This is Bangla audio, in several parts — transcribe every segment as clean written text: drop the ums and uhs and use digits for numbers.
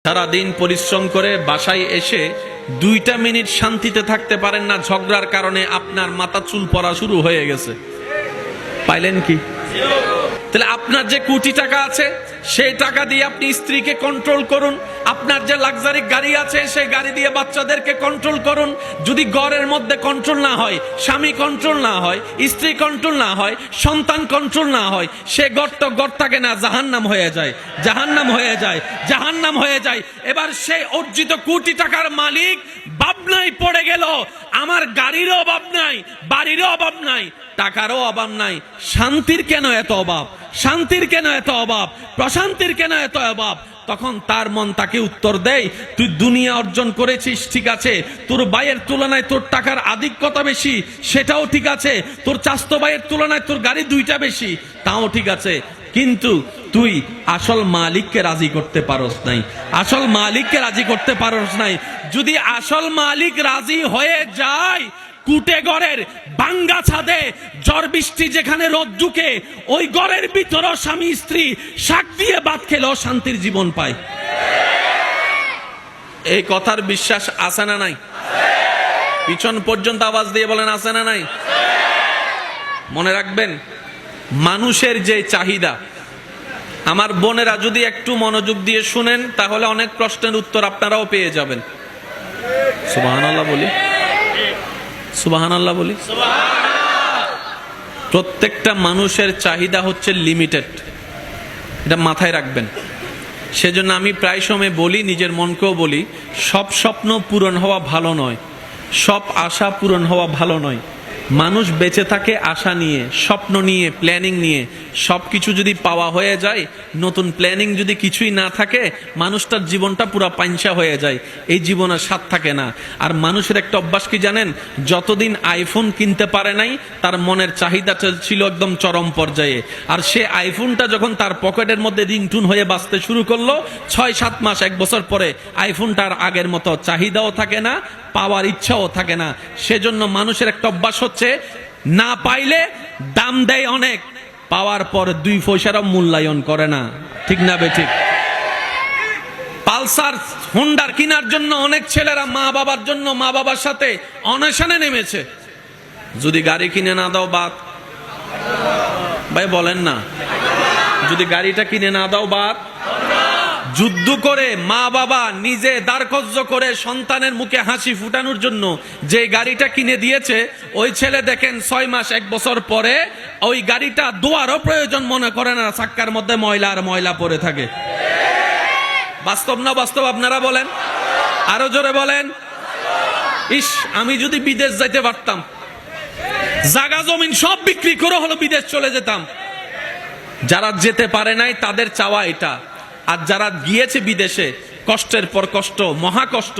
সারাদিন পরিশ্রম করে বাসায় এসে 2টা মিনিট শান্তিতে থাকতে পারেন না, ঝগড়ার কারণে আপনার মাথা চুল পড়া শুরু হয়ে গেছে। পাইলেন কি? তাহলে আপনার যে কোটি টাকা আছে সেই টাকা দিয়ে আপনি স্ত্রীকে কন্ট্রোল করুন। আপনার যে লাক্সারি গাড়ি আছে সেই গাড়ি দিয়ে বাচ্চাদেরকে কন্ট্রোল করুন। যদি ঘরের মধ্যে কন্ট্রোল না হয়, স্বামী কন্ট্রোল না হয়, স্ত্রী কন্ট্রোল না হয়, সন্তান কন্ট্রোল না হয়, সে ঘর থাকে না, জাহান্নাম হয়ে যায়, জাহান্নাম হয়ে যায়, জাহান্নাম হয়ে যায়। এবার সেই অর্জিত কোটি টাকার মালিক ভাবনায় পড়ে গেল, আমার গাড়িরও অভাব নাই, বাড়িরও অভাব নাই, টাকারও অভাব নাই, শান্তির কেন এত অভাব? শান্তির কেন এত অভাব? প্রশান্তির কেন এত অভাব? তখন তার মন তাকে উত্তর দেয়, তুই দুনিয়া অর্জন করেছিস, ঠিক আছে, তোর ভাইয়ের তুলনায় তোর টাকার আধিক্যতা বেশি, সেটাও ঠিক আছে, তোর চাস্তো ভাইয়ের তুলনায় তোর গাড়ি 2টা বেশি, তাও ঠিক আছে, কিন্তু তুই আসল মালিককে রাজি করতে পারস নাই, আসল মালিককে রাজি করতে পারস নাই। যদি আসল মালিক রাজি হয়ে যায়, কুটে ঘরের ভাঙ্গা ছাদে ঝড় বৃষ্টি যেখানে রোদ ঢুকে, ওই ঘরের ভিতরও স্বামী স্ত্রী শাক দিয়ে ভাত খেলেও শান্তির জীবন পায়। এই কথার বিশ্বাস আছে না নাই? পিছন পর্যন্ত আওয়াজ দিয়ে বলেন, আছে না নাই? মনে রাখবেন, মানুষের যে চাহিদা, আমার বোনেরা যদি একটু মনোযোগ দিয়ে শুনেন তাহলে অনেক প্রশ্নের উত্তর আপনারাও পেয়ে যাবেন। সুবহানাল্লাহ বলি, সুবহানাল্লাহ বলি। প্রত্যেকটা মানুষের চাহিদা হচ্ছে লিমিটেড, এটা মাথায় রাখবেন। সেজন্য আমি প্রায় সময় বলি, নিজের মনকেও বলি, সব স্বপ্ন পূরণ হওয়া ভালো নয়, সব আশা পূরণ হওয়া ভালো নয়। মানুষ বেঁচে থাকে আশা নিয়ে, স্বপ্ন নিয়ে, প্ল্যানিং নিয়ে। সব কিছু যদি পাওয়া হয়ে যায়, নতুন প্ল্যানিং যদি কিছুই না থাকে, মানুষটার জীবনটা পুরো পাঞ্চা হয়ে যায়, এই জীবনের স্বাদ থাকে না। আর মানুষের একটা অভ্যাস কি জানেন? যতদিন আইফোন কিনতে পারে নাই, তার মনের চাহিদা ছিল একদম চরম পর্যায়ে। আর সে আইফোনটা যখন তার পকেটের মধ্যে রিংটুন হয়ে বাজতে শুরু করলো, 6-7 মাস 1 বছর পরে আইফোনটার আগের মতো চাহিদাও থাকে না, পাওয়ার ইচ্ছাও থাকে না। সেজন্য মানুষের একটা অভ্যাস হচ্ছে, না পাইলে দাম দেয় অনেক, পাওয়ার পর 2 পয়সারও মূল্যায়ন করে না। ঠিক না বেঠিক? পালসার হোন্ডার কেনার জন্য অনেক ছেলেরা মা বাবার জন্য, মা বাবার সাথে অনশনে নেমেছে। যদি গাড়ি কিনে না দাও বাদ, ভাই বলেন না, যদি গাড়িটা কিনে না দাও বাদ। যুদ্ধ করে মা বাবা নিজে দারকজ্জ করে সন্তানের মুখে হাসি ফুটানোর জন্য যে গাড়িটা কিনে দিয়েছে, ওই ছেলে দেখেন 6 মাস 1 বছর পরে ওই গাড়িটা ধোয়ারও প্রয়োজন মনে করে না, চাক্কার মধ্যে ময়লা আর ময়লা পড়ে থাকে। বাস্তব না বাস্তব? আপনারা বলেন, আরো জোরে বলেন। ইস, আমি যদি বিদেশ যাইতে পারতাম, জায়গা জমিন সব বিক্রি করে হলো বিদেশ চলে যেতাম। যারা যেতে পারে নাই তাদের চাওয়া এটা, আর যারা গিয়েছে বিদেশে, কষ্টের পর কষ্ট, মহা কষ্ট,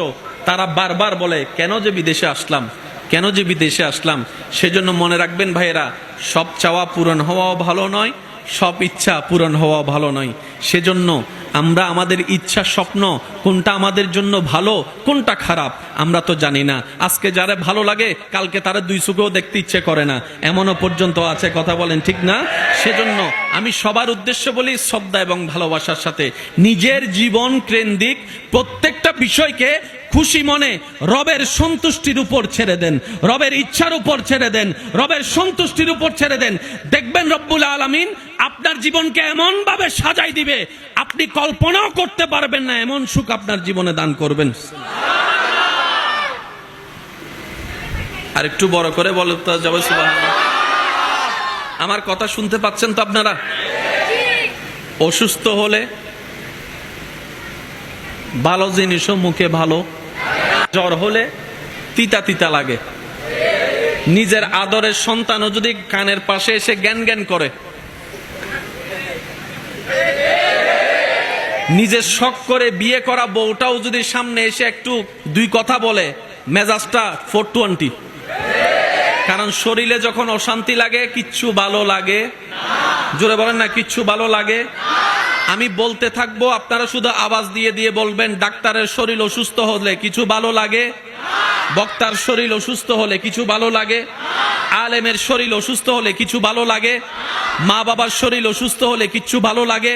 তারা বারবার বলে, কেন যে বিদেশে আসলাম, কেন যে বিদেশে আসলাম। সেজন্য মনে রাখবেন ভাইয়েরা, সব চাওয়া পূরণ হওয়াও ভালো নয়, সব ইচ্ছা পূরণ হওয়া ভালো নয়। সেজন্য আমরা আমাদের ইচ্ছা, স্বপ্ন, কোনটা আমাদের জন্য ভালো, কোনটা খারাপ, আমরা তো জানি না। আজকে যারা ভালো লাগে, কালকে তারা 2 চোখেও দেখতে ইচ্ছে করে না, এমনও পর্যন্ত আছে। কথা বলেন ঠিক না? সেজন্য আমি সবার উদ্দেশ্যে বলি, শ্রদ্ধা এবং ভালোবাসার সাথে নিজের জীবন কেন্দ্রিক প্রত্যেকটা বিষয়কে খুশি মনে রবের সন্তুষ্টির উপর ছেড়ে দেন, রবের ইচ্ছার উপর ছেড়ে দেন, রবের সন্তুষ্টির উপর ছেড়ে দেন। দেখবেন রব্বুল আলামিন আপনার জীবনকে এমন ভাবে সাজাই দিবে, আপনি কল্পনাও করতে পারবেন না, এমন সুখ আপনার জীবনে দান করবেন। আর একটু বড় করে বলতে যাবে সুবহানাল্লাহ। আমার কথা শুনতে পাচ্ছেন তো আপনারা? অসুস্থ হলে ভালো জিনিসও মুখে ভালো, জ্বর হলে তিতা তিতা লাগে। নিজের আদরের সন্তানও যদি কানের পাশে এসে জ্ঞান জ্ঞান করে, নিজের শখ করে বিয়ে করা বউটাও যদি সামনে এসে একটু 2 কথা বলে, মেজাজটা 420। কারণ শরীরে যখন অশান্তি লাগে, কিচ্ছু ভালো লাগে, জোরে বলেন না, কিচ্ছু ভালো লাগে। আমি বলতে থাকবো, আপনারা শুধু আওয়াজ দিয়ে দিয়ে বলবেন, ডাক্তারের শরীর অসুস্থ হলে কিছু ভালো লাগে, বক্তার শরীর অসুস্থ হলে কিছু ভালো লাগে, আলেমের শরীর অসুস্থ হলে কিছু ভালো লাগে, মা বাবার শরীর অসুস্থ হলে কিছু ভালো লাগে,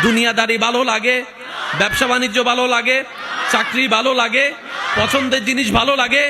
দুনিয়াদারি ভালো লাগে, ব্যবসা বাণিজ্য ভালো লাগে, চাকরি ভালো লাগে, পছন্দের জিনিস ভালো লাগে।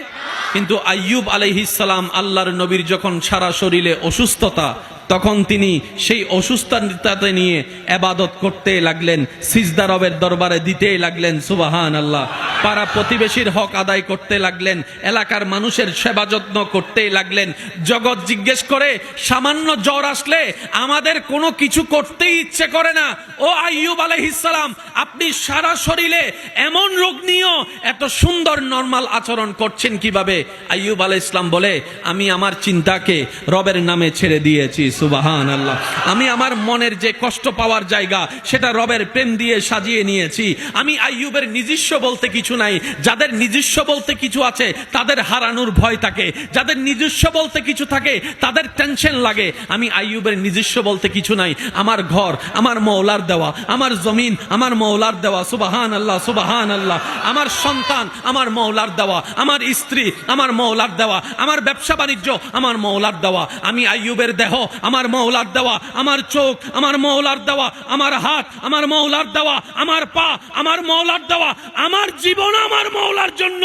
কিন্তু আইয়ুব আলাইহিস সালাম আল্লাহর নবীর যখন সারা শরীরে অসুস্থতা, তখন তিনি সেই অসুস্থতাতে নিয়ে ইবাদত করতে লাগলেন, সিজদা রবের দরবারে দিতে লাগলেন, সুবহানাল্লাহ। পাড়া প্রতিবেশীর হক আদায় করতে লাগলেন, এলাকার মানুষের সেবা যত্ন করতে লাগলেন। জগৎ জিজ্ঞেস করে, সামান্য জ্বর আসলে আমাদের কোনো কিছু করতেই ইচ্ছে করে না। ও আইয়ুব আলাইহিস সালাম, আপনি সারা শরীরে এমন রোগ নিয়েও এত সুন্দর নরমাল আচরণ করছেন কিভাবে? আইয়ুব আলাইহিস সালাম বলে, আমি আমার চিন্তাকে রবের নামে ছেড়ে দিয়েছি, সুবহানাল্লাহ। আমি আমার মনের যে কষ্ট পাওয়ার জায়গা, সেটা রবের প্রেম দিয়ে সাজিয়ে নিয়েছি। আমি আইয়ুবের নিজস্ব বলতে কিছু নাই। যাদের নিজস্ব বলতে কিছু আছে তাদের হারানোর ভয় থাকে, যাদের নিজস্ব বলতে কিছু থাকে তাদের টেনশন লাগে। আমি আইয়ুবের নিজস্ব বলতে কিছু নাই। আমার ঘর আমার মওলার দেওয়া, আমার জমিন আমার মওলার দেওয়া, সুবহানাল্লাহ সুবহানাল্লাহ। আমার সন্তান আমার মওলার দেওয়া, আমার স্ত্রী আমার মওলার দেওয়া, আমার ব্যবসা বাণিজ্য আমার মওলার দেওয়া। আমি আইয়ুবের দেহ আমার মওলার দেওয়া, আমার চোখ আমার মওলার দেওয়া, আমার হাত আমার মওলার দেওয়া, আমার পা আমার মওলার দেওয়া, আমার জীবন আমার মওলার জন্য,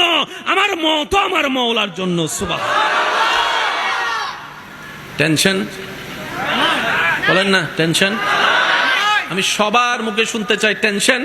আমার মওত আমার মওলার জন্য, সুবহানাল্লাহ। টেনশন বলেন না, টেনশন। আমি সবার মুখে শুনতে চাই টেনশন।